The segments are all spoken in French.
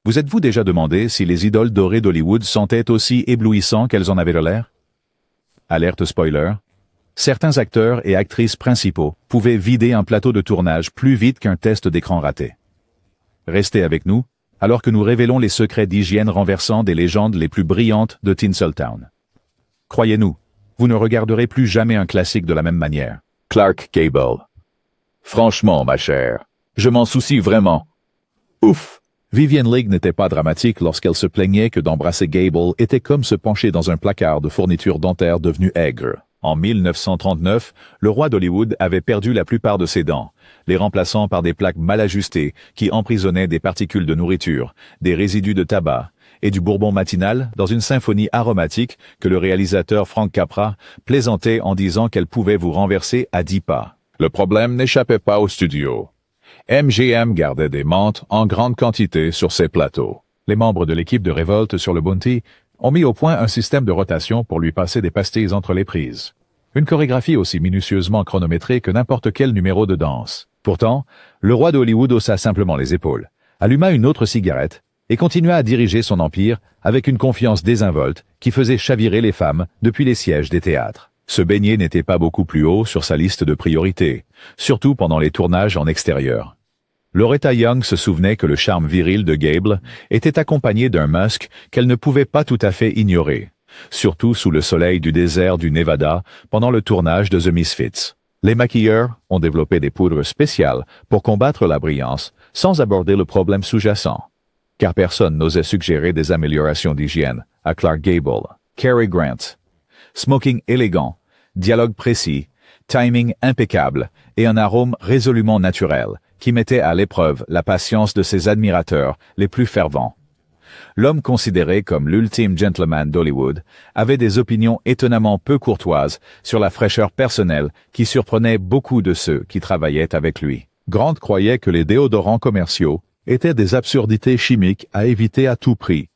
Vous êtes-vous déjà demandé si les idoles dorées d'Hollywood sentaient aussi éblouissants qu'elles en avaient l'air? Alerte spoiler. Certains acteurs et actrices principaux pouvaient vider un plateau de tournage plus vite qu'un test d'écran raté. Restez avec nous, alors que nous révélons les secrets d'hygiène renversants des légendes les plus brillantes de Tinseltown. Croyez-nous, vous ne regarderez plus jamais un classique de la même manière. Clark Gable. Franchement, ma chère, je m'en soucie vraiment. Ouf! Vivienne Leigh n'était pas dramatique lorsqu'elle se plaignait que d'embrasser Gable était comme se pencher dans un placard de fournitures dentaires devenu aigre. En 1939, le roi d'Hollywood avait perdu la plupart de ses dents, les remplaçant par des plaques mal ajustées qui emprisonnaient des particules de nourriture, des résidus de tabac et du bourbon matinal dans une symphonie aromatique que le réalisateur Frank Capra plaisantait en disant qu'elle pouvait vous renverser à 10 pas. Le problème n'échappait pas au studio. MGM gardait des menthes en grande quantité sur ses plateaux. Les membres de l'équipe de révolte sur le Bounty ont mis au point un système de rotation pour lui passer des pastilles entre les prises. Une chorégraphie aussi minutieusement chronométrée que n'importe quel numéro de danse. Pourtant, le roi d'Hollywood haussa simplement les épaules, alluma une autre cigarette et continua à diriger son empire avec une confiance désinvolte qui faisait chavirer les femmes depuis les sièges des théâtres. Se baigner n'était pas beaucoup plus haut sur sa liste de priorités, surtout pendant les tournages en extérieur. Loretta Young se souvenait que le charme viril de Gable était accompagné d'un muscle qu'elle ne pouvait pas tout à fait ignorer, surtout sous le soleil du désert du Nevada pendant le tournage de The Misfits. Les maquilleurs ont développé des poudres spéciales pour combattre la brillance sans aborder le problème sous-jacent, car personne n'osait suggérer des améliorations d'hygiène à Clark Gable. Cary Grant. Smoking élégant, dialogue précis, timing impeccable et un arôme résolument naturel qui mettait à l'épreuve la patience de ses admirateurs les plus fervents. L'homme considéré comme l'ultime gentleman d'Hollywood avait des opinions étonnamment peu courtoises sur la fraîcheur personnelle qui surprenait beaucoup de ceux qui travaillaient avec lui. Grant croyait que les déodorants commerciaux étaient des absurdités chimiques à éviter à tout prix,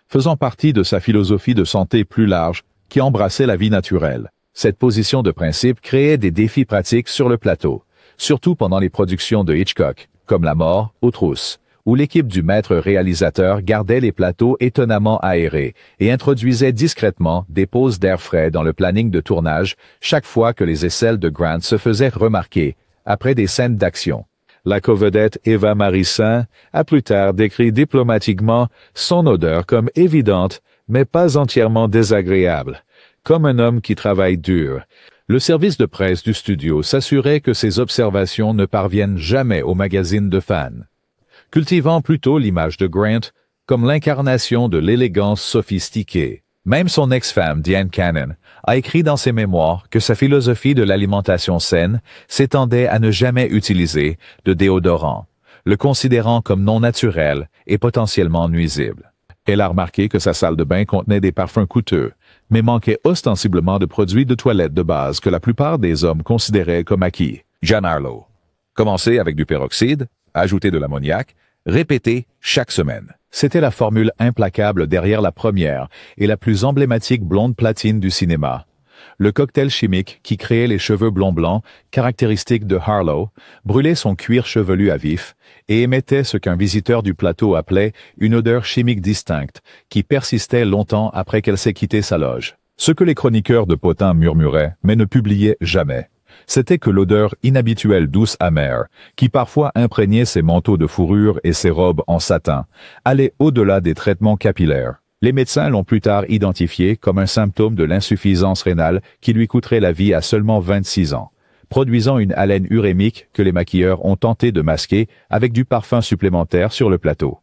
faisant partie de sa philosophie de santé plus large qui embrassait la vie naturelle. Cette position de principe créait des défis pratiques sur le plateau, surtout pendant les productions de Hitchcock, comme La mort aux trousses, où l'équipe du maître réalisateur gardait les plateaux étonnamment aérés et introduisait discrètement des pauses d'air frais dans le planning de tournage chaque fois que les aisselles de Grant se faisaient remarquer après des scènes d'action. La covedette Eva Marissin a plus tard décrit diplomatiquement son odeur comme évidente, mais pas entièrement désagréable, comme un homme qui travaille dur. Le service de presse du studio s'assurait que ces observations ne parviennent jamais aux magazines de fans, cultivant plutôt l'image de Grant comme l'incarnation de l'élégance sophistiquée. Même son ex-femme, Diane Cannon, a écrit dans ses mémoires que sa philosophie de l'alimentation saine s'étendait à ne jamais utiliser de déodorant, le considérant comme non naturel et potentiellement nuisible. Elle a remarqué que sa salle de bain contenait des parfums coûteux, mais manquait ostensiblement de produits de toilette de base que la plupart des hommes considéraient comme acquis. Jean Harlow. Commencer avec du peroxyde, ajouter de l'ammoniac, répéter chaque semaine. C'était la formule implacable derrière la première et la plus emblématique blonde platine du cinéma. Le cocktail chimique qui créait les cheveux blonds blancs, caractéristiques de Harlow, brûlait son cuir chevelu à vif et émettait ce qu'un visiteur du plateau appelait une odeur chimique distincte qui persistait longtemps après qu'elle s'ait quitté sa loge. Ce que les chroniqueurs de potins murmuraient, mais ne publiaient jamais, c'était que l'odeur inhabituelle douce amère, qui parfois imprégnait ses manteaux de fourrure et ses robes en satin, allait au-delà des traitements capillaires. Les médecins l'ont plus tard identifié comme un symptôme de l'insuffisance rénale qui lui coûterait la vie à seulement 26 ans, produisant une haleine urémique que les maquilleurs ont tenté de masquer avec du parfum supplémentaire sur le plateau.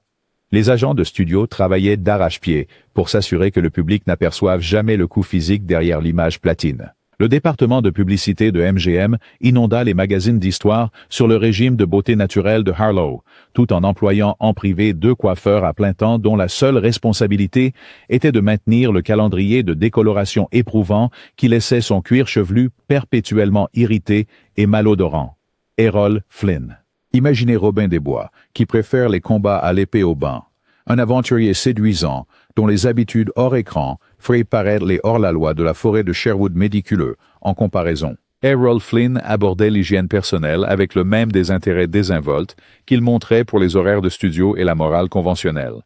Les agents de studio travaillaient d'arrache-pied pour s'assurer que le public n'aperçoive jamais le coup physique derrière l'image platine. Le département de publicité de MGM inonda les magazines d'histoire sur le régime de beauté naturelle de Harlow, tout en employant en privé 2 coiffeurs à plein temps dont la seule responsabilité était de maintenir le calendrier de décoloration éprouvant qui laissait son cuir chevelu perpétuellement irrité et malodorant. Errol Flynn. Imaginez Robin des Bois, qui préfère les combats à l'épée au banc. Un aventurier séduisant, dont les habitudes hors écran feraient paraître les hors-la-loi de la forêt de Sherwood médiculeux, en comparaison. Errol Flynn abordait l'hygiène personnelle avec le même désintérêt désinvolte qu'il montrait pour les horaires de studio et la morale conventionnelle.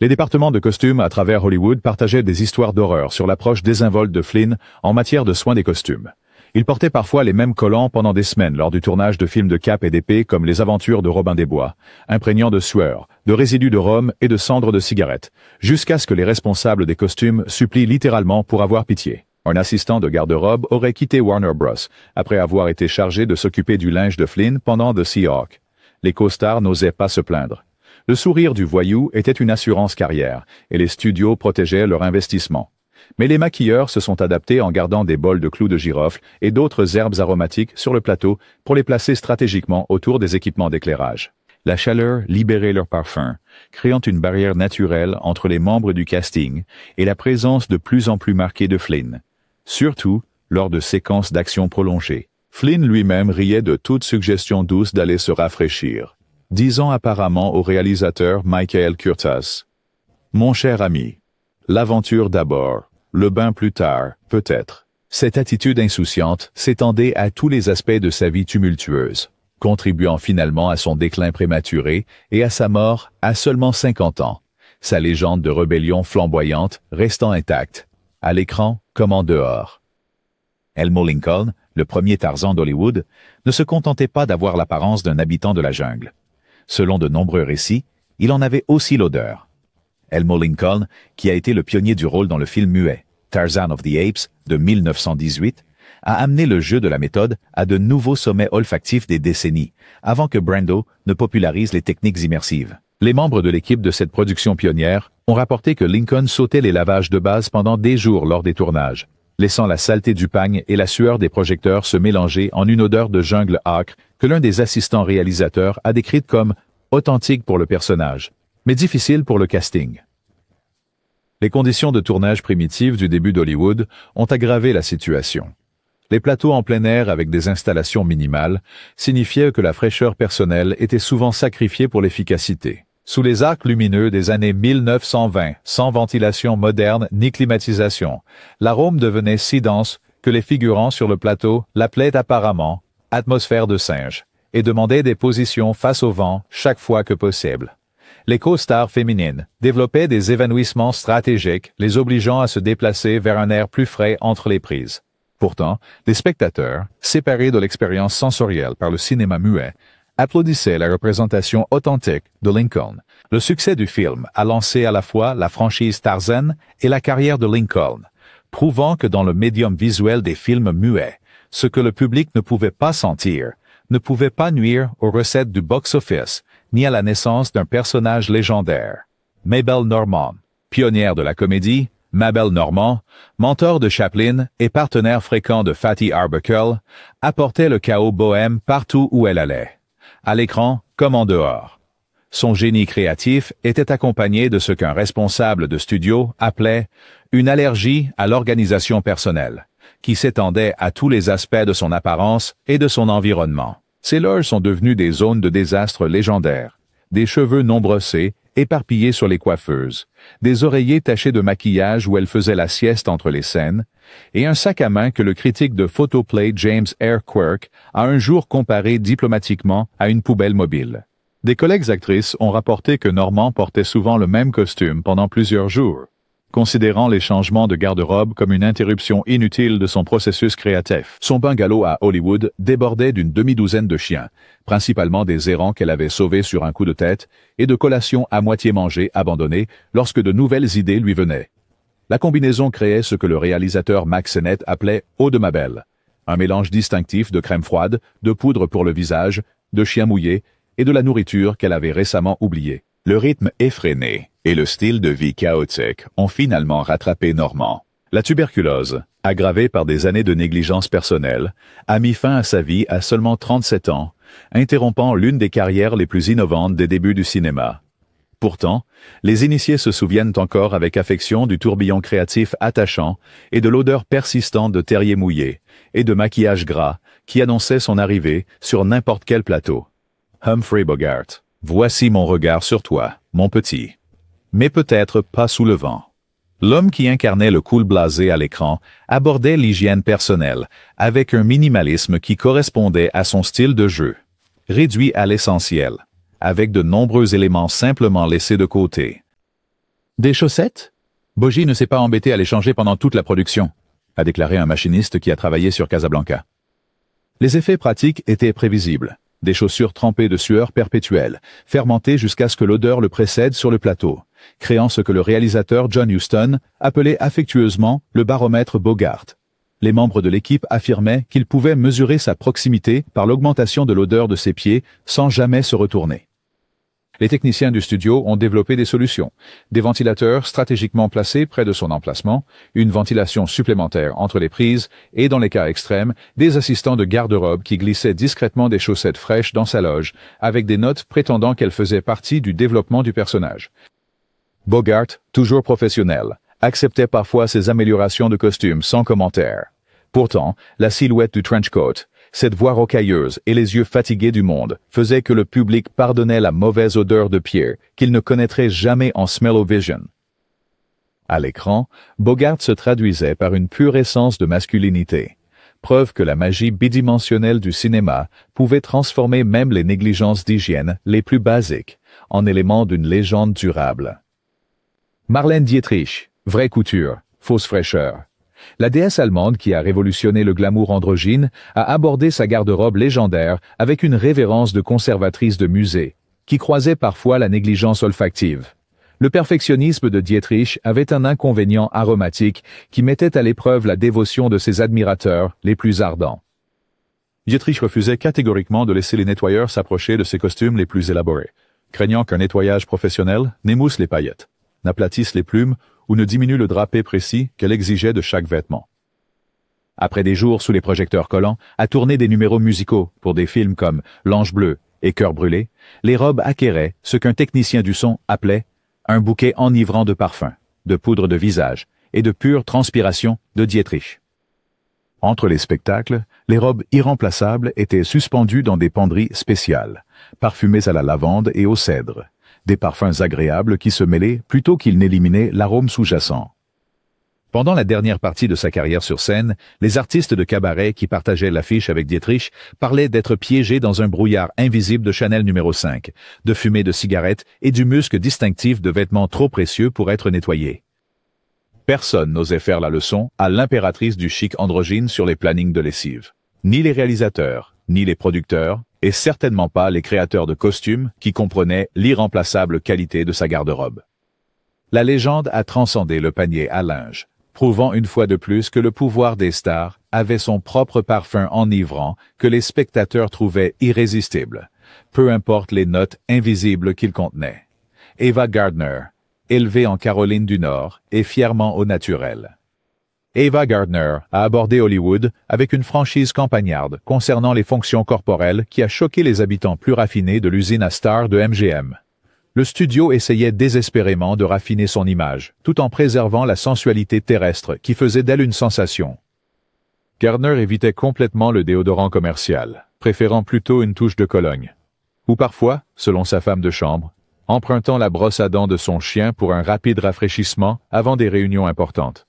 Les départements de costumes à travers Hollywood partageaient des histoires d'horreur sur l'approche désinvolte de Flynn en matière de soins des costumes. Il portait parfois les mêmes collants pendant des semaines lors du tournage de films de cap et d'épée comme Les Aventures de Robin des Bois, imprégnant de sueur, de résidus de rhum et de cendres de cigarettes, jusqu'à ce que les responsables des costumes supplient littéralement pour avoir pitié. Un assistant de garde-robe aurait quitté Warner Bros. Après avoir été chargé de s'occuper du linge de Flynn pendant The Seahawk. Les co-stars n'osaient pas se plaindre. Le sourire du voyou était une assurance carrière, et les studios protégeaient leur investissement. Mais les maquilleurs se sont adaptés en gardant des bols de clous de girofle et d'autres herbes aromatiques sur le plateau pour les placer stratégiquement autour des équipements d'éclairage. La chaleur libérait leur parfum, créant une barrière naturelle entre les membres du casting et la présence de plus en plus marquée de Flynn, surtout lors de séquences d'action prolongées. Flynn lui-même riait de toute suggestion douce d'aller se rafraîchir, disant apparemment au réalisateur Michael Curtiz: « Mon cher ami, l'aventure d'abord, le bain plus tard, peut-être. » Cette attitude insouciante s'étendait à tous les aspects de sa vie tumultueuse, contribuant finalement à son déclin prématuré et à sa mort à seulement 50 ans, sa légende de rébellion flamboyante restant intacte, à l'écran comme en dehors. Elmo Lincoln, le premier Tarzan d'Hollywood, ne se contentait pas d'avoir l'apparence d'un habitant de la jungle. Selon de nombreux récits, il en avait aussi l'odeur. Elmo Lincoln, qui a été le pionnier du rôle dans le film muet Tarzan of the Apes de 1918, a amené le jeu de la méthode à de nouveaux sommets olfactifs des décennies, avant que Brando ne popularise les techniques immersives. Les membres de l'équipe de cette production pionnière ont rapporté que Lincoln sautait les lavages de base pendant des jours lors des tournages, laissant la saleté du pagne et la sueur des projecteurs se mélanger en une odeur de jungle âcre que l'un des assistants réalisateurs a décrite comme authentique pour le personnage, mais difficile pour le casting. Les conditions de tournage primitives du début d'Hollywood ont aggravé la situation. Les plateaux en plein air avec des installations minimales signifiaient que la fraîcheur personnelle était souvent sacrifiée pour l'efficacité. Sous les arcs lumineux des années 1920, sans ventilation moderne ni climatisation, l'arôme devenait si dense que les figurants sur le plateau l'appelaient apparemment « atmosphère de singe » et demandaient des positions face au vent chaque fois que possible. Les co-stars féminines développaient des évanouissements stratégiques, les obligeant à se déplacer vers un air plus frais entre les prises. Pourtant, les spectateurs, séparés de l'expérience sensorielle par le cinéma muet, applaudissaient la représentation authentique de Lincoln. Le succès du film a lancé à la fois la franchise Tarzan et la carrière de Lincoln, prouvant que dans le médium visuel des films muets, ce que le public ne pouvait pas sentir ne pouvait pas nuire aux recettes du box-office, ni à la naissance d'un personnage légendaire. Mabel Normand, pionnière de la comédie, Mabel Normand, mentor de Chaplin et partenaire fréquent de Fatty Arbuckle, apportait le chaos bohème partout où elle allait, à l'écran comme en dehors. Son génie créatif était accompagné de ce qu'un responsable de studio appelait une allergie à l'organisation personnelle, qui s'étendait à tous les aspects de son apparence et de son environnement. Ses loges sont devenues des zones de désastre légendaires, des cheveux non brossés, éparpillés sur les coiffeuses, des oreillers tachés de maquillage où elle faisait la sieste entre les scènes, et un sac à main que le critique de Photoplay James R. Quirk a un jour comparé diplomatiquement à une poubelle mobile. Des collègues actrices ont rapporté que Normand portait souvent le même costume pendant plusieurs jours, considérant les changements de garde-robe comme une interruption inutile de son processus créatif. Son bungalow à Hollywood débordait d'une demi-douzaine de chiens, principalement des errants qu'elle avait sauvés sur un coup de tête, et de collations à moitié mangées abandonnées lorsque de nouvelles idées lui venaient. La combinaison créait ce que le réalisateur Max Sennett appelait « eau de Mabel », un mélange distinctif de crème froide, de poudre pour le visage, de chiens mouillés et de la nourriture qu'elle avait récemment oubliée. Le rythme effréné et le style de vie chaotique ont finalement rattrapé Normand. La tuberculose, aggravée par des années de négligence personnelle, a mis fin à sa vie à seulement 37 ans, interrompant l'une des carrières les plus innovantes des débuts du cinéma. Pourtant, les initiés se souviennent encore avec affection du tourbillon créatif attachant et de l'odeur persistante de terrier mouillé et de maquillage gras qui annonçait son arrivée sur n'importe quel plateau. Humphrey Bogart. Voici mon regard sur toi, mon petit. Mais peut-être pas sous le vent. L'homme qui incarnait le cool blasé à l'écran abordait l'hygiène personnelle avec un minimalisme qui correspondait à son style de jeu, réduit à l'essentiel, avec de nombreux éléments simplement laissés de côté. Des chaussettes? Boji ne s'est pas embêté à les changer pendant toute la production, a déclaré un machiniste qui a travaillé sur Casablanca. Les effets pratiques étaient prévisibles. Des chaussures trempées de sueur perpétuelle, fermentées jusqu'à ce que l'odeur le précède sur le plateau, créant ce que le réalisateur John Huston appelait affectueusement le baromètre Bogart. Les membres de l'équipe affirmaient qu'ils pouvaient mesurer sa proximité par l'augmentation de l'odeur de ses pieds sans jamais se retourner. Les techniciens du studio ont développé des solutions. Des ventilateurs stratégiquement placés près de son emplacement, une ventilation supplémentaire entre les prises et, dans les cas extrêmes, des assistants de garde-robe qui glissaient discrètement des chaussettes fraîches dans sa loge, avec des notes prétendant qu'elles faisaient partie du développement du personnage. Bogart, toujours professionnel, acceptait parfois ces améliorations de costume sans commentaire. Pourtant, la silhouette du trenchcoat, cette voix rocailleuse et les yeux fatigués du monde faisaient que le public pardonnait la mauvaise odeur de pied qu'il ne connaîtrait jamais en smell-o-vision. À l'écran, Bogart se traduisait par une pure essence de masculinité, preuve que la magie bidimensionnelle du cinéma pouvait transformer même les négligences d'hygiène les plus basiques en éléments d'une légende durable. Marlène Dietrich, vraie couture, fausse fraîcheur. La déesse allemande qui a révolutionné le glamour androgyne a abordé sa garde-robe légendaire avec une révérence de conservatrice de musée, qui croisait parfois la négligence olfactive. Le perfectionnisme de Dietrich avait un inconvénient aromatique qui mettait à l'épreuve la dévotion de ses admirateurs les plus ardents. Dietrich refusait catégoriquement de laisser les nettoyeurs s'approcher de ses costumes les plus élaborés, craignant qu'un nettoyage professionnel n'émousse les paillettes, n'aplatisse les plumes ou ne diminue le drapé précis qu'elle exigeait de chaque vêtement. Après des jours sous les projecteurs collants, à tourner des numéros musicaux pour des films comme L'Ange bleu et Cœur brûlé, les robes acquéraient ce qu'un technicien du son appelait un bouquet enivrant de parfums, de poudre de visage et de pure transpiration de Dietrich. Entre les spectacles, les robes irremplaçables étaient suspendues dans des penderies spéciales, parfumées à la lavande et au cèdre, des parfums agréables qui se mêlaient plutôt qu'ils n'éliminaient l'arôme sous-jacent. Pendant la dernière partie de sa carrière sur scène, les artistes de cabaret qui partageaient l'affiche avec Dietrich parlaient d'être piégés dans un brouillard invisible de Chanel numéro 5, de fumée de cigarettes et du musc distinctif de vêtements trop précieux pour être nettoyés. Personne n'osait faire la leçon à l'impératrice du chic androgyne sur les plannings de lessive. Ni les réalisateurs, ni les producteurs, et certainement pas les créateurs de costumes qui comprenaient l'irremplaçable qualité de sa garde-robe. La légende a transcendé le panier à linge, prouvant une fois de plus que le pouvoir des stars avait son propre parfum enivrant que les spectateurs trouvaient irrésistible, peu importe les notes invisibles qu'il contenait. Ava Gardner, élevée en Caroline du Nord et fièrement au naturel. Ava Gardner a abordé Hollywood avec une franchise campagnarde concernant les fonctions corporelles qui a choqué les habitants plus raffinés de l'usine à stars de MGM. Le studio essayait désespérément de raffiner son image, tout en préservant la sensualité terrestre qui faisait d'elle une sensation. Gardner évitait complètement le déodorant commercial, préférant plutôt une touche de cologne. Ou parfois, selon sa femme de chambre, empruntant la brosse à dents de son chien pour un rapide rafraîchissement avant des réunions importantes.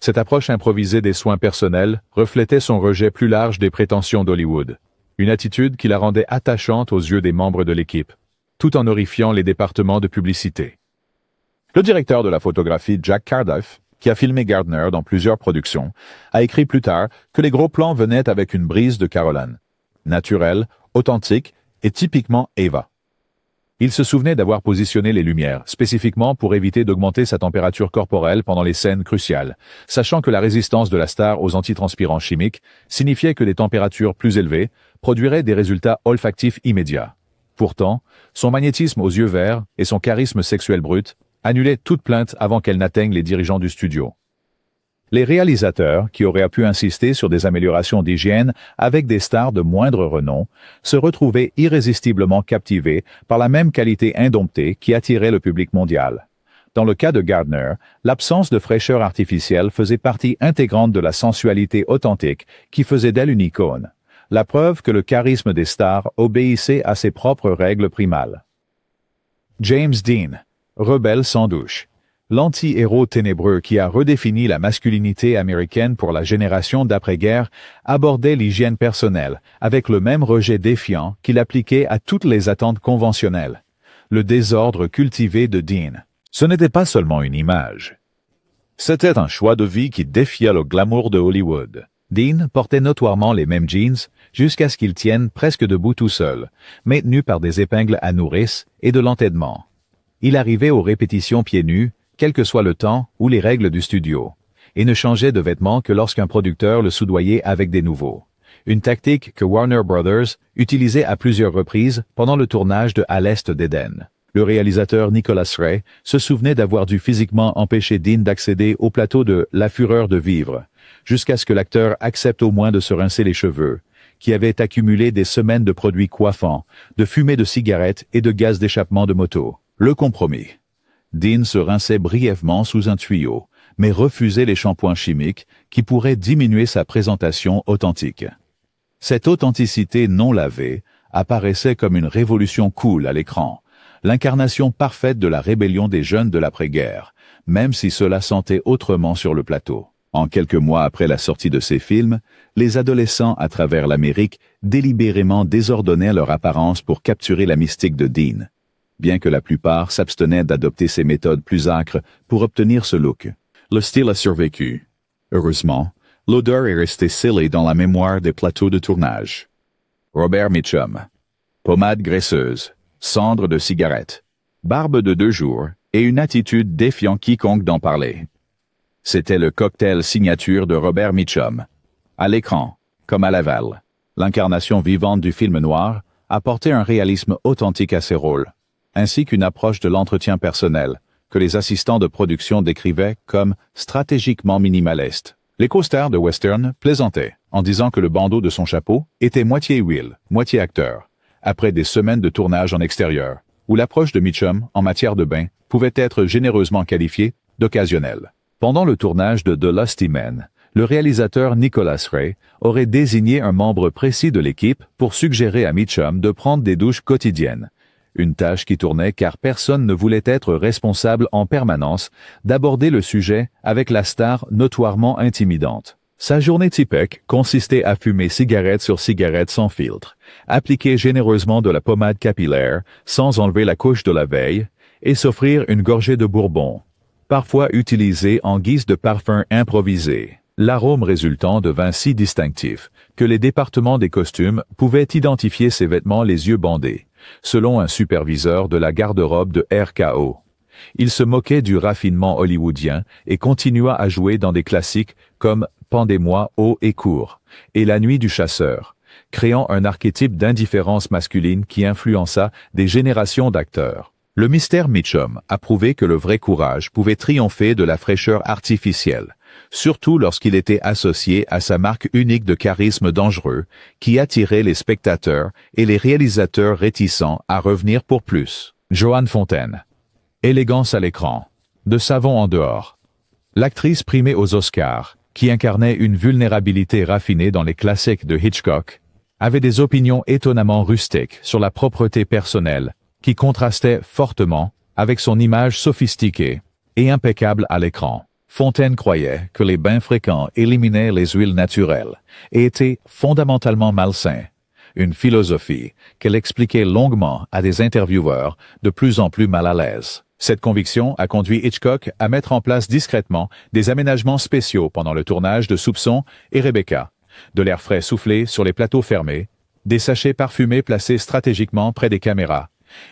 Cette approche improvisée des soins personnels reflétait son rejet plus large des prétentions d'Hollywood, une attitude qui la rendait attachante aux yeux des membres de l'équipe, tout en horrifiant les départements de publicité. Le directeur de la photographie Jack Cardiff, qui a filmé Gardner dans plusieurs productions, a écrit plus tard que les gros plans venaient avec une brise de Caroline, naturelle, authentique et typiquement Ava. Il se souvenait d'avoir positionné les lumières, spécifiquement pour éviter d'augmenter sa température corporelle pendant les scènes cruciales, sachant que la résistance de la star aux antitranspirants chimiques signifiait que des températures plus élevées produiraient des résultats olfactifs immédiats. Pourtant, son magnétisme aux yeux verts et son charisme sexuel brut annulaient toute plainte avant qu'elle n'atteigne les dirigeants du studio. Les réalisateurs, qui auraient pu insister sur des améliorations d'hygiène avec des stars de moindre renom, se retrouvaient irrésistiblement captivés par la même qualité indomptée qui attirait le public mondial. Dans le cas de Gardner, l'absence de fraîcheur artificielle faisait partie intégrante de la sensualité authentique qui faisait d'elle une icône, la preuve que le charisme des stars obéissait à ses propres règles primales. James Dean, rebelle sans douche. L'anti-héros ténébreux qui a redéfini la masculinité américaine pour la génération d'après-guerre abordait l'hygiène personnelle avec le même rejet défiant qu'il appliquait à toutes les attentes conventionnelles. Le désordre cultivé de Dean, Ce n'était pas seulement une image. C'était un choix de vie qui défiait le glamour de Hollywood. Dean portait notoirement les mêmes jeans jusqu'à ce qu'il tienne presque debout tout seul, maintenu par des épingles à nourrice et de l'entêtement. Il arrivait aux répétitions pieds nus, quel que soit le temps ou les règles du studio, et ne changeait de vêtements que lorsqu'un producteur le soudoyait avec des nouveaux. Une tactique que Warner Brothers utilisait à plusieurs reprises pendant le tournage de À l'Est d'Éden. Le réalisateur Nicholas Ray se souvenait d'avoir dû physiquement empêcher Dean d'accéder au plateau de La Fureur de vivre, jusqu'à ce que l'acteur accepte au moins de se rincer les cheveux, qui avaient accumulé des semaines de produits coiffants, de fumée de cigarettes et de gaz d'échappement de moto. Le compromis. Dean se rinçait brièvement sous un tuyau, mais refusait les shampoings chimiques qui pourraient diminuer sa présentation authentique. Cette authenticité non lavée apparaissait comme une révolution cool à l'écran, l'incarnation parfaite de la rébellion des jeunes de l'après-guerre, même si cela sentait autrement sur le plateau. En quelques mois après la sortie de ces films, les adolescents à travers l'Amérique délibérément désordonnaient leur apparence pour capturer la mystique de Dean, bien que la plupart s'abstenaient d'adopter ces méthodes plus âcres pour obtenir ce look. Le style a survécu. Heureusement, l'odeur est restée scellée dans la mémoire des plateaux de tournage. Robert Mitchum. Pommade graisseuse, cendre de cigarette, barbe de 2 jours et une attitude défiant quiconque d'en parler. C'était le cocktail signature de Robert Mitchum. À l'écran, comme à Laval, l'incarnation vivante du film noir apportait un réalisme authentique à ses rôles, ainsi qu'une approche de l'entretien personnel, que les assistants de production décrivaient comme stratégiquement minimaliste. Les co-stars de western plaisantaient en disant que le bandeau de son chapeau était moitié Will, moitié acteur, après des semaines de tournage en extérieur, où l'approche de Mitchum en matière de bain pouvait être généreusement qualifiée d'occasionnelle. Pendant le tournage de The Lusty Men, le réalisateur Nicholas Ray aurait désigné un membre précis de l'équipe pour suggérer à Mitchum de prendre des douches quotidiennes, une tâche qui tournait car personne ne voulait être responsable en permanence d'aborder le sujet avec la star notoirement intimidante. Sa journée typique consistait à fumer cigarette sur cigarette sans filtre, appliquer généreusement de la pommade capillaire sans enlever la couche de la veille et s'offrir une gorgée de bourbon, parfois utilisée en guise de parfum improvisé. L'arôme résultant devint si distinctif que les départements des costumes pouvaient identifier ses vêtements les yeux bandés, selon un superviseur de la garde-robe de RKO. Il se moquait du raffinement hollywoodien et continua à jouer dans des classiques comme Pendez-moi haut et court et La nuit du chasseur, créant un archétype d'indifférence masculine qui influença des générations d'acteurs. Le mystère Mitchum a prouvé que le vrai courage pouvait triompher de la fraîcheur artificielle, surtout lorsqu'il était associé à sa marque unique de charisme dangereux qui attirait les spectateurs et les réalisateurs réticents à revenir pour plus. Joan Fontaine. Élégance à l'écran, de savon en dehors. L'actrice primée aux Oscars, qui incarnait une vulnérabilité raffinée dans les classiques de Hitchcock, avait des opinions étonnamment rustiques sur la propreté personnelle, qui contrastait fortement avec son image sophistiquée et impeccable à l'écran. Fontaine croyait que les bains fréquents éliminaient les huiles naturelles et étaient fondamentalement malsains, une philosophie qu'elle expliquait longuement à des intervieweurs de plus en plus mal à l'aise. Cette conviction a conduit Hitchcock à mettre en place discrètement des aménagements spéciaux pendant le tournage de Soupçon et Rebecca, de l'air frais soufflé sur les plateaux fermés, des sachets parfumés placés stratégiquement près des caméras,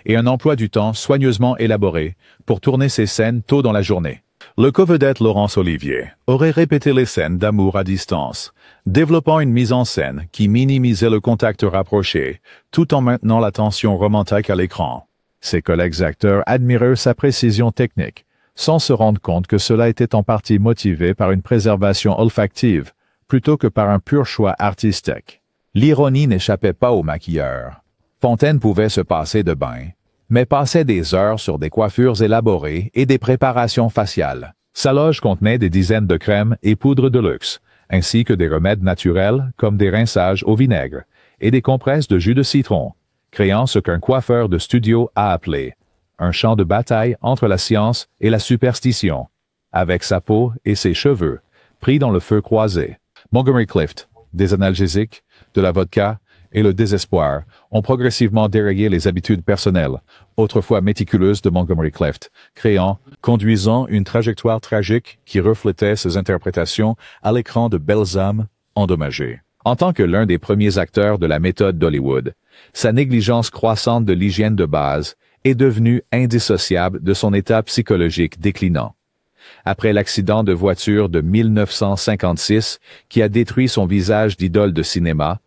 et un emploi du temps soigneusement élaboré pour tourner ces scènes tôt dans la journée. Le covedette Laurence Olivier aurait répété les scènes d'amour à distance, développant une mise en scène qui minimisait le contact rapproché, tout en maintenant la tension romantique à l'écran. Ses collègues acteurs admirèrent sa précision technique, sans se rendre compte que cela était en partie motivé par une préservation olfactive, plutôt que par un pur choix artistique. L'ironie n'échappait pas aux maquilleurs. Fontaine pouvait se passer de bain, mais passait des heures sur des coiffures élaborées et des préparations faciales. Sa loge contenait des dizaines de crèmes et poudres de luxe, ainsi que des remèdes naturels comme des rinçages au vinaigre et des compresses de jus de citron, créant ce qu'un coiffeur de studio a appelé un champ de bataille entre la science et la superstition, avec sa peau et ses cheveux pris dans le feu croisé. Montgomery Clift, des analgésiques, de la vodka et le désespoir ont progressivement dérayé les habitudes personnelles, autrefois méticuleuses de Montgomery Clift, conduisant une trajectoire tragique qui reflétait ses interprétations à l'écran de belles âmes endommagées. En tant que l'un des premiers acteurs de la méthode d'Hollywood, sa négligence croissante de l'hygiène de base est devenue indissociable de son état psychologique déclinant. Après l'accident de voiture de 1956 qui a détruit son visage d'idole de cinéma,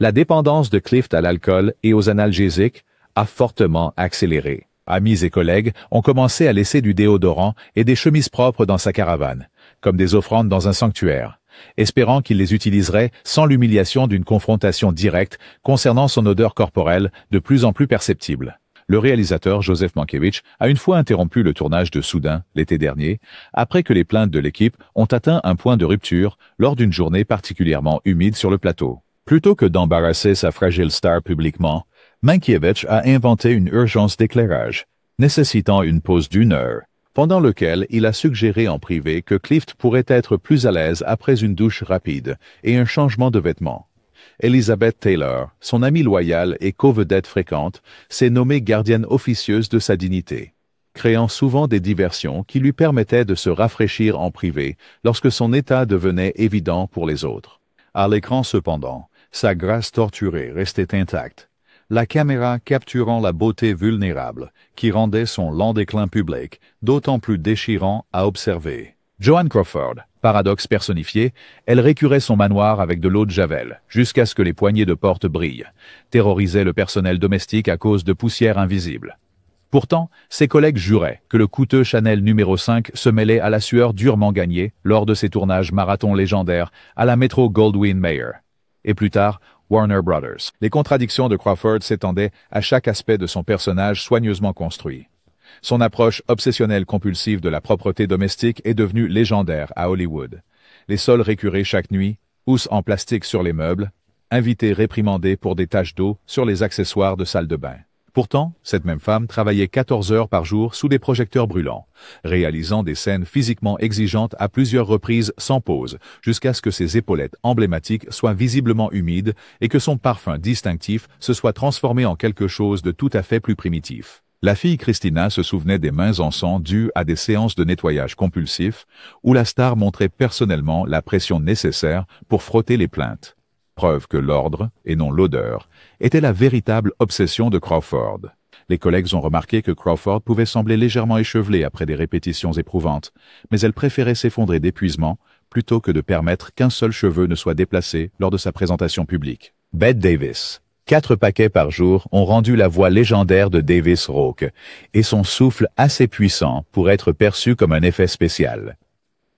la dépendance de Clift à l'alcool et aux analgésiques a fortement accéléré. Amis et collègues ont commencé à laisser du déodorant et des chemises propres dans sa caravane, comme des offrandes dans un sanctuaire, espérant qu'il les utiliserait sans l'humiliation d'une confrontation directe concernant son odeur corporelle de plus en plus perceptible. Le réalisateur Joseph Mankiewicz a une fois interrompu le tournage de Soudain l'été dernier, après que les plaintes de l'équipe ont atteint un point de rupture lors d'une journée particulièrement humide sur le plateau. Plutôt que d'embarrasser sa fragile star publiquement, Mankiewicz a inventé une urgence d'éclairage, nécessitant une pause d'1 heure, pendant lequel il a suggéré en privé que Clift pourrait être plus à l'aise après une douche rapide et un changement de vêtements. Elizabeth Taylor, son amie loyale et co-vedette fréquente, s'est nommée gardienne officieuse de sa dignité, créant souvent des diversions qui lui permettaient de se rafraîchir en privé lorsque son état devenait évident pour les autres. À l'écran cependant, sa grâce torturée restait intacte, la caméra capturant la beauté vulnérable qui rendait son lent déclin public d'autant plus déchirant à observer. Joan Crawford, paradoxe personnifié, elle récurait son manoir avec de l'eau de Javel, jusqu'à ce que les poignées de porte brillent, terrorisait le personnel domestique à cause de poussière invisible. Pourtant, ses collègues juraient que le coûteux Chanel numéro 5 se mêlait à la sueur durement gagnée lors de ses tournages marathon légendaires à la Metro-Goldwyn-Mayer. Et plus tard, Warner Brothers. Les contradictions de Crawford s'étendaient à chaque aspect de son personnage soigneusement construit. Son approche obsessionnelle compulsive de la propreté domestique est devenue légendaire à Hollywood. Les sols récurés chaque nuit, housses en plastique sur les meubles, invités réprimandés pour des taches d'eau sur les accessoires de salle de bain. Pourtant, cette même femme travaillait 14 heures par jour sous des projecteurs brûlants, réalisant des scènes physiquement exigeantes à plusieurs reprises sans pause, jusqu'à ce que ses épaulettes emblématiques soient visiblement humides et que son parfum distinctif se soit transformé en quelque chose de tout à fait plus primitif. La fille Christina se souvenait des mains en sang dues à des séances de nettoyage compulsif, où la star montrait personnellement la pression nécessaire pour frotter les plaintes. Preuve que l'ordre, et non l'odeur, était la véritable obsession de Crawford. Les collègues ont remarqué que Crawford pouvait sembler légèrement échevelée après des répétitions éprouvantes, mais elle préférait s'effondrer d'épuisement plutôt que de permettre qu'un seul cheveu ne soit déplacé lors de sa présentation publique. Bette Davis. 4 paquets par jour ont rendu la voix légendaire de Davis rauque, et son souffle assez puissant pour être perçu comme un effet spécial.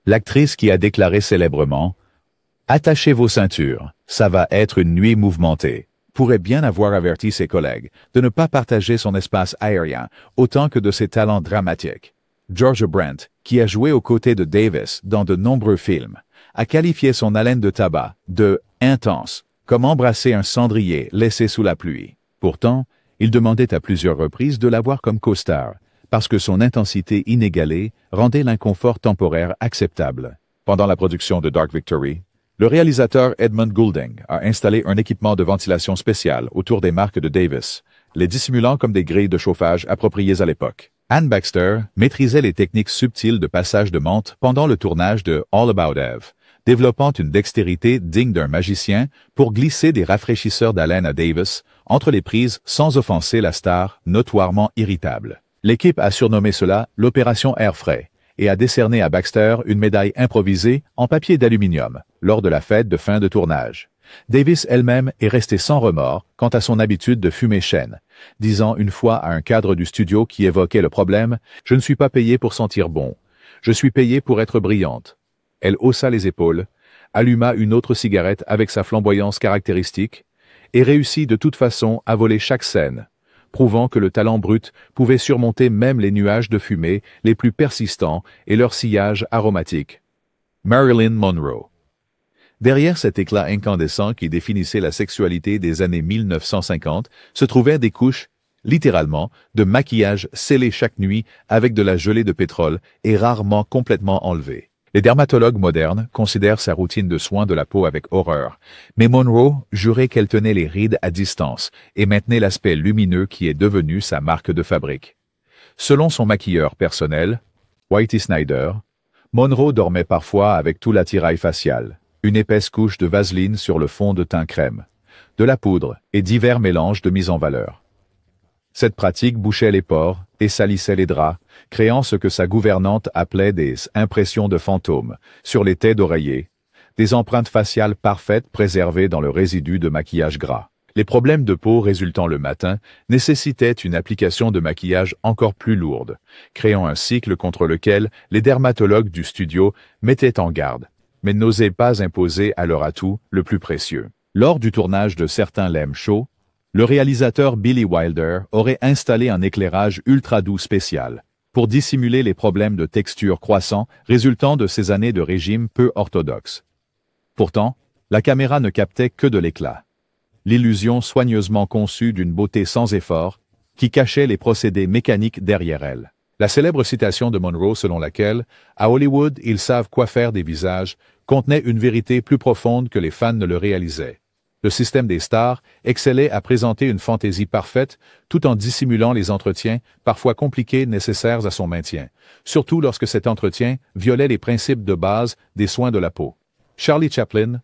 L'actrice qui a déclaré célèbrement « Attachez vos ceintures, ça va être une nuit mouvementée », pourrait bien avoir averti ses collègues de ne pas partager son espace aérien autant que de ses talents dramatiques. Georgia Brent, qui a joué aux côtés de Davis dans de nombreux films, a qualifié son haleine de tabac de « intense », comme embrasser un cendrier laissé sous la pluie. Pourtant, il demandait à plusieurs reprises de l'avoir comme co-star, parce que son intensité inégalée rendait l'inconfort temporaire acceptable. Pendant la production de Dark Victory, le réalisateur Edmund Goulding a installé un équipement de ventilation spécial autour des marques de Davis, les dissimulant comme des grilles de chauffage appropriées à l'époque. Anne Baxter maîtrisait les techniques subtiles de passage de menthe pendant le tournage de All About Eve, développant une dextérité digne d'un magicien pour glisser des rafraîchisseurs d'haleine à Davis entre les prises sans offenser la star notoirement irritable. L'équipe a surnommé cela l'opération Air Frais et a décerné à Baxter une médaille improvisée en papier d'aluminium lors de la fête de fin de tournage. Davis elle-même est restée sans remords quant à son habitude de fumer chêne, disant une fois à un cadre du studio qui évoquait le problème « Je ne suis pas payée pour sentir bon, je suis payée pour être brillante ». Elle haussa les épaules, alluma une autre cigarette avec sa flamboyance caractéristique et réussit de toute façon à voler chaque scène, prouvant que le talent brut pouvait surmonter même les nuages de fumée les plus persistants et leur sillage aromatique. Marilyn Monroe. Derrière cet éclat incandescent qui définissait la sexualité des années 1950 se trouvaient des couches, littéralement, de maquillage scellé chaque nuit avec de la gelée de pétrole et rarement complètement enlevé. Les dermatologues modernes considèrent sa routine de soins de la peau avec horreur, mais Monroe jurait qu'elle tenait les rides à distance et maintenait l'aspect lumineux qui est devenu sa marque de fabrique. Selon son maquilleur personnel, Whitey Snyder, Monroe dormait parfois avec tout l'attirail facial, une épaisse couche de vaseline sur le fond de teint crème, de la poudre et divers mélanges de mise en valeur. Cette pratique bouchait les pores et salissait les draps, créant ce que sa gouvernante appelait des « impressions de fantômes » sur les têtes d'oreiller, des empreintes faciales parfaites préservées dans le résidu de maquillage gras. Les problèmes de peau résultant le matin nécessitaient une application de maquillage encore plus lourde, créant un cycle contre lequel les dermatologues du studio mettaient en garde, mais n'osaient pas imposer à leur atout le plus précieux. Lors du tournage de certains Lem Show, le réalisateur Billy Wilder aurait installé un éclairage ultra doux spécial pour dissimuler les problèmes de texture croissants résultant de ces années de régime peu orthodoxe. Pourtant, la caméra ne captait que de l'éclat. L'illusion soigneusement conçue d'une beauté sans effort qui cachait les procédés mécaniques derrière elle. La célèbre citation de Monroe selon laquelle « À Hollywood, ils savent quoi faire des visages » contenait une vérité plus profonde que les fans ne le réalisaient. Le système des stars excellait à présenter une fantaisie parfaite tout en dissimulant les entretiens, parfois compliqués, nécessaires à son maintien, surtout lorsque cet entretien violait les principes de base des soins de la peau. Charlie Chaplin,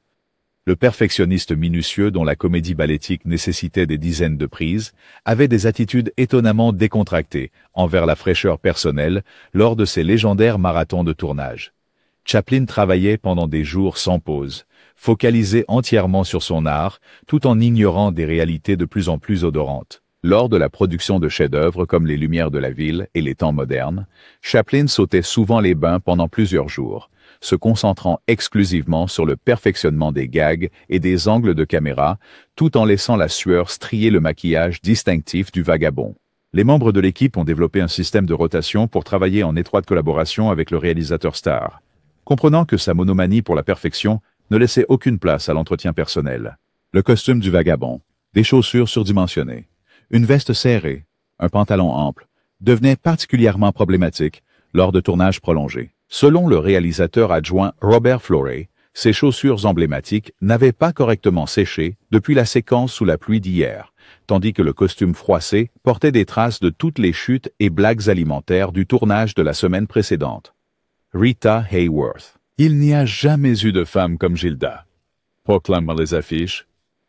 le perfectionniste minutieux dont la comédie ballétique nécessitait des dizaines de prises, avait des attitudes étonnamment décontractées envers la fraîcheur personnelle lors de ses légendaires marathons de tournage. Chaplin travaillait pendant des jours sans pause, focalisé entièrement sur son art, tout en ignorant des réalités de plus en plus odorantes. Lors de la production de chefs-d'œuvre comme Les Lumières de la Ville et Les Temps modernes, Chaplin sautait souvent les bains pendant plusieurs jours, se concentrant exclusivement sur le perfectionnement des gags et des angles de caméra, tout en laissant la sueur strier le maquillage distinctif du vagabond. Les membres de l'équipe ont développé un système de rotation pour travailler en étroite collaboration avec le réalisateur star, comprenant que sa monomanie pour la perfection ne laissait aucune place à l'entretien personnel. Le costume du vagabond, des chaussures surdimensionnées, une veste serrée, un pantalon ample, devenaient particulièrement problématiques lors de tournages prolongés. Selon le réalisateur adjoint Robert Florey, ces chaussures emblématiques n'avaient pas correctement séché depuis la séquence sous la pluie d'hier, tandis que le costume froissé portait des traces de toutes les chutes et blagues alimentaires du tournage de la semaine précédente. Rita Hayworth. Il n'y a jamais eu de femme comme Gilda, proclament les affiches,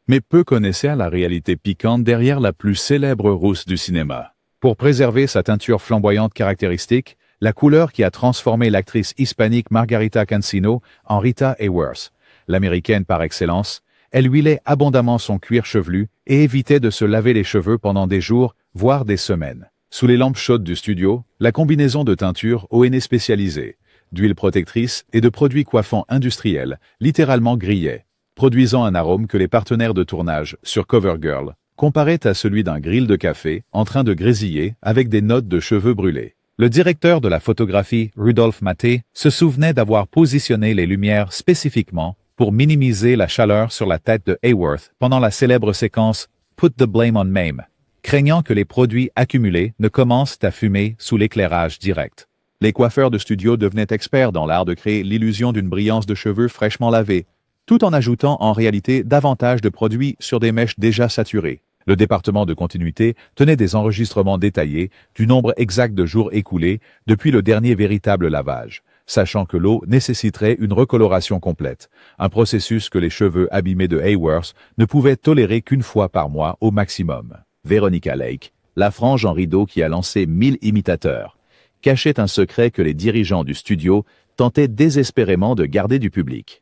mais peu connaissaient la réalité piquante derrière la plus célèbre rousse du cinéma. Pour préserver sa teinture flamboyante caractéristique, la couleur qui a transformé l'actrice hispanique Margarita Cancino en Rita Hayworth, l'américaine par excellence, elle huilait abondamment son cuir chevelu et évitait de se laver les cheveux pendant des jours, voire des semaines. Sous les lampes chaudes du studio, la combinaison de teinture au henné spécialisée, d'huile protectrice et de produits coiffants industriels, littéralement grillait, produisant un arôme que les partenaires de tournage sur CoverGirl comparaient à celui d'un grill de café en train de grésiller avec des notes de cheveux brûlés. Le directeur de la photographie, Rudolph Maté, se souvenait d'avoir positionné les lumières spécifiquement pour minimiser la chaleur sur la tête de Hayworth pendant la célèbre séquence « Put the blame on Mame », craignant que les produits accumulés ne commencent à fumer sous l'éclairage direct. Les coiffeurs de studio devenaient experts dans l'art de créer l'illusion d'une brillance de cheveux fraîchement lavés, tout en ajoutant en réalité davantage de produits sur des mèches déjà saturées. Le département de continuité tenait des enregistrements détaillés du nombre exact de jours écoulés depuis le dernier véritable lavage, sachant que l'eau nécessiterait une recoloration complète, un processus que les cheveux abîmés de Hayworth ne pouvaient tolérer qu'une fois par mois au maximum. Veronica Lake, la frange en rideau qui a lancé 1000 imitateurs, cachait un secret que les dirigeants du studio tentaient désespérément de garder du public.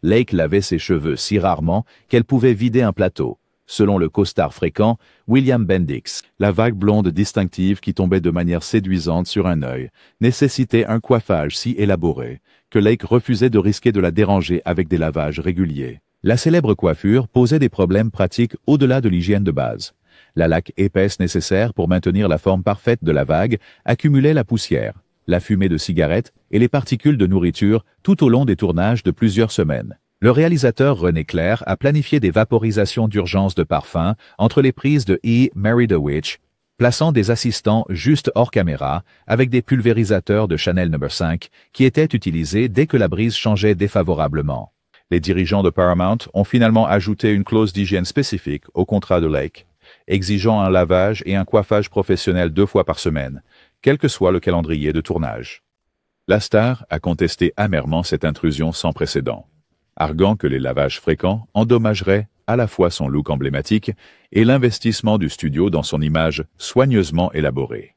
Lake lavait ses cheveux si rarement qu'elle pouvait vider un plateau. Selon le costard fréquent, William Bendix, la vague blonde distinctive qui tombait de manière séduisante sur un œil, nécessitait un coiffage si élaboré que Lake refusait de risquer de la déranger avec des lavages réguliers. La célèbre coiffure posait des problèmes pratiques au-delà de l'hygiène de base. La laque épaisse nécessaire pour maintenir la forme parfaite de la vague accumulait la poussière, la fumée de cigarettes et les particules de nourriture tout au long des tournages de plusieurs semaines. Le réalisateur René Clair a planifié des vaporisations d'urgence de parfum entre les prises de E. Marry the Witch, plaçant des assistants juste hors caméra avec des pulvérisateurs de Chanel No. 5 qui étaient utilisés dès que la brise changeait défavorablement. Les dirigeants de Paramount ont finalement ajouté une clause d'hygiène spécifique au contrat de Lake, exigeant un lavage et un coiffage professionnel 2 fois par semaine, quel que soit le calendrier de tournage. La star a contesté amèrement cette intrusion sans précédent, arguant que les lavages fréquents endommageraient à la fois son look emblématique et l'investissement du studio dans son image soigneusement élaborée.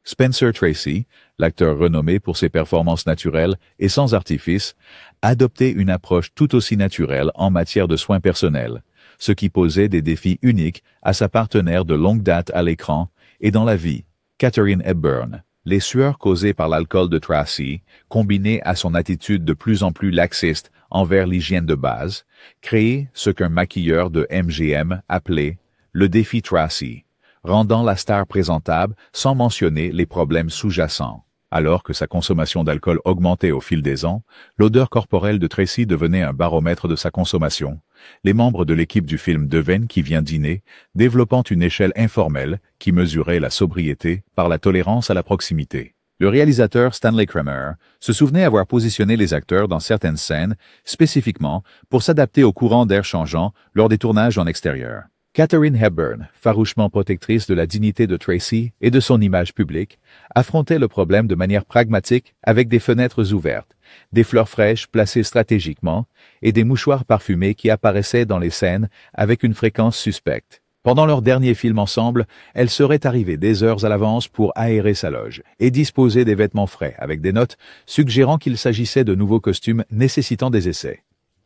Spencer Tracy, l'acteur renommé pour ses performances naturelles et sans artifice, adoptait une approche tout aussi naturelle en matière de soins personnels, ce qui posait des défis uniques à sa partenaire de longue date à l'écran et dans la vie, Katharine Hepburn. Les sueurs causées par l'alcool de Tracy, combinées à son attitude de plus en plus laxiste envers l'hygiène de base, créaient ce qu'un maquilleur de MGM appelait le défi Tracy, rendant la star présentable sans mentionner les problèmes sous-jacents. Alors que sa consommation d'alcool augmentait au fil des ans, l'odeur corporelle de Tracy devenait un baromètre de sa consommation. Les membres de l'équipe du film devinent qui vient dîner, développant une échelle informelle qui mesurait la sobriété par la tolérance à la proximité. Le réalisateur Stanley Kramer se souvenait avoir positionné les acteurs dans certaines scènes, spécifiquement pour s'adapter au courant d'air changeant lors des tournages en extérieur. Katharine Hepburn, farouchement protectrice de la dignité de Tracy et de son image publique, affrontait le problème de manière pragmatique avec des fenêtres ouvertes, des fleurs fraîches placées stratégiquement et des mouchoirs parfumés qui apparaissaient dans les scènes avec une fréquence suspecte. Pendant leur dernier film ensemble, elle serait arrivée des heures à l'avance pour aérer sa loge et disposer des vêtements frais avec des notes suggérant qu'il s'agissait de nouveaux costumes nécessitant des essais.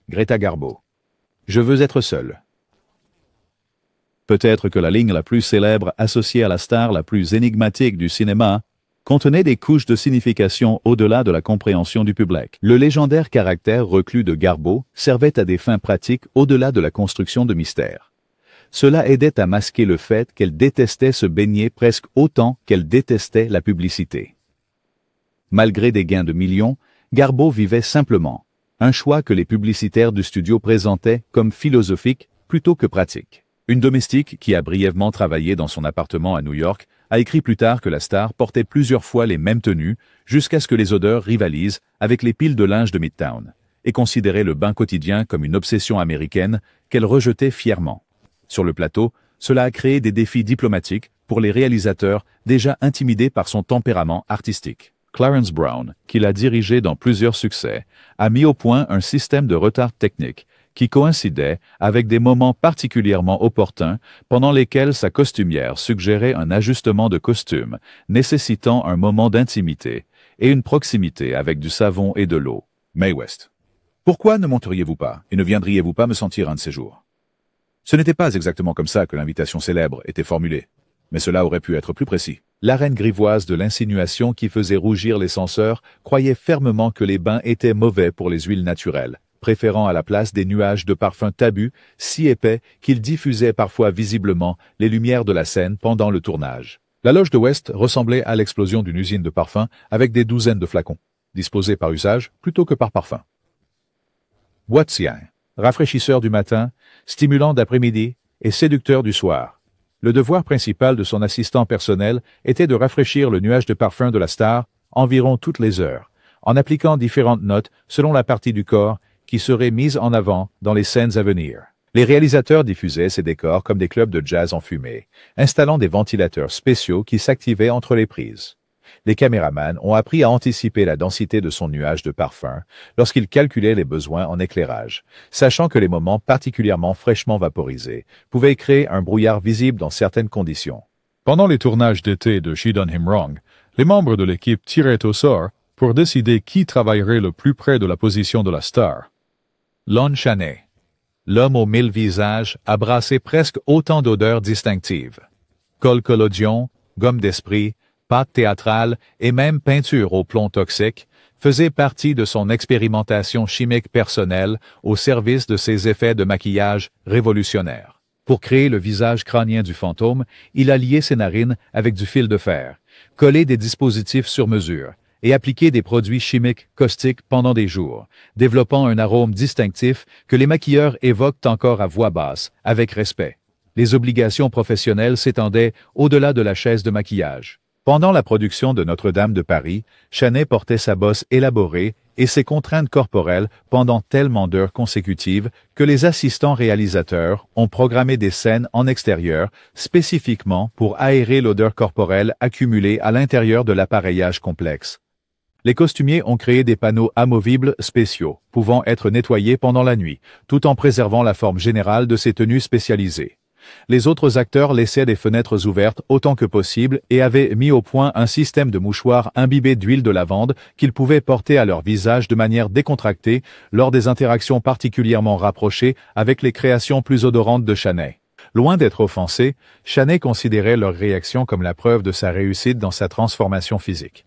Greta Garbo. Je veux être seule. Peut-être que la ligne la plus célèbre associée à la star la plus énigmatique du cinéma contenait des couches de signification au-delà de la compréhension du public. Le légendaire caractère reclus de Garbo servait à des fins pratiques au-delà de la construction de mystère. Cela aidait à masquer le fait qu'elle détestait se baigner presque autant qu'elle détestait la publicité. Malgré des gains de millions, Garbo vivait simplement, un choix que les publicitaires du studio présentaient comme philosophique plutôt que pratique. Une domestique qui a brièvement travaillé dans son appartement à New York a écrit plus tard que la star portait plusieurs fois les mêmes tenues jusqu'à ce que les odeurs rivalisent avec les piles de linge de Midtown et considérait le bain quotidien comme une obsession américaine qu'elle rejetait fièrement. Sur le plateau, cela a créé des défis diplomatiques pour les réalisateurs déjà intimidés par son tempérament artistique. Clarence Brown, qui l'a dirigé dans plusieurs succès, a mis au point un système de retard technique qui coïncidait avec des moments particulièrement opportuns pendant lesquels sa costumière suggérait un ajustement de costume nécessitant un moment d'intimité et une proximité avec du savon et de l'eau. Mae West. Pourquoi ne monteriez-vous pas et ne viendriez-vous pas me sentir un de ces jours? Ce n'était pas exactement comme ça que l'invitation célèbre était formulée, mais cela aurait pu être plus précis. La reine grivoise de l'insinuation qui faisait rougir les censeurs croyait fermement que les bains étaient mauvais pour les huiles naturelles, préférant à la place des nuages de parfums tabus si épais qu'ils diffusaient parfois visiblement les lumières de la scène pendant le tournage. La loge de West ressemblait à l'explosion d'une usine de parfums avec des douzaines de flacons, disposés par usage plutôt que par parfum. Boitien, rafraîchisseur du matin, stimulant d'après-midi et séducteur du soir. Le devoir principal de son assistant personnel était de rafraîchir le nuage de parfum de la star environ toutes les heures, en appliquant différentes notes selon la partie du corps qui seraient mises en avant dans les scènes à venir. Les réalisateurs diffusaient ces décors comme des clubs de jazz enfumés, installant des ventilateurs spéciaux qui s'activaient entre les prises. Les caméramans ont appris à anticiper la densité de son nuage de parfum lorsqu'ils calculaient les besoins en éclairage, sachant que les moments particulièrement fraîchement vaporisés pouvaient créer un brouillard visible dans certaines conditions. Pendant les tournages d'été de She Done Him Wrong, les membres de l'équipe tiraient au sort pour décider qui travaillerait le plus près de la position de la star. Lon Chaney, l'homme aux 1000 visages, a brassé presque autant d'odeurs distinctives. Colle collodion, gomme d'esprit, pâte théâtrale et même peinture au plomb toxique faisait partie de son expérimentation chimique personnelle au service de ses effets de maquillage révolutionnaires. Pour créer le visage crânien du fantôme, il a lié ses narines avec du fil de fer, collé des dispositifs sur mesure et appliqué des produits chimiques caustiques pendant des jours, développant un arôme distinctif que les maquilleurs évoquent encore à voix basse, avec respect. Les obligations professionnelles s'étendaient au-delà de la chaise de maquillage. Pendant la production de Notre-Dame de Paris, Chaney portait sa bosse élaborée et ses contraintes corporelles pendant tellement d'heures consécutives que les assistants réalisateurs ont programmé des scènes en extérieur spécifiquement pour aérer l'odeur corporelle accumulée à l'intérieur de l'appareillage complexe. Les costumiers ont créé des panneaux amovibles spéciaux, pouvant être nettoyés pendant la nuit, tout en préservant la forme générale de ces tenues spécialisées. Les autres acteurs laissaient des fenêtres ouvertes autant que possible et avaient mis au point un système de mouchoirs imbibés d'huile de lavande qu'ils pouvaient porter à leur visage de manière décontractée lors des interactions particulièrement rapprochées avec les créations plus odorantes de Chaney. Loin d'être offensé, Chaney considérait leur réaction comme la preuve de sa réussite dans sa transformation physique.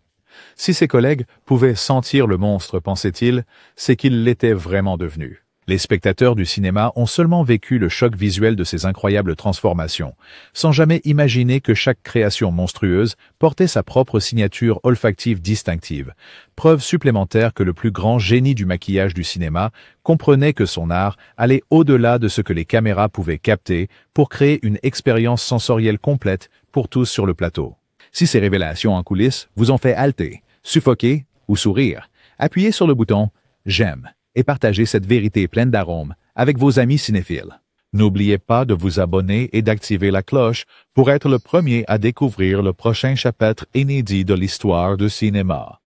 Si ses collègues pouvaient sentir le monstre, pensait-il, c'est qu'il l'était vraiment devenu. Les spectateurs du cinéma ont seulement vécu le choc visuel de ces incroyables transformations, sans jamais imaginer que chaque création monstrueuse portait sa propre signature olfactive distinctive, preuve supplémentaire que le plus grand génie du maquillage du cinéma comprenait que son art allait au-delà de ce que les caméras pouvaient capter pour créer une expérience sensorielle complète pour tous sur le plateau. Si ces révélations en coulisses vous ont fait halter, suffoquer ou sourire, appuyez sur le bouton « J'aime » et partagez cette vérité pleine d'arômes avec vos amis cinéphiles. N'oubliez pas de vous abonner et d'activer la cloche pour être le premier à découvrir le prochain chapitre inédit de l'histoire du cinéma.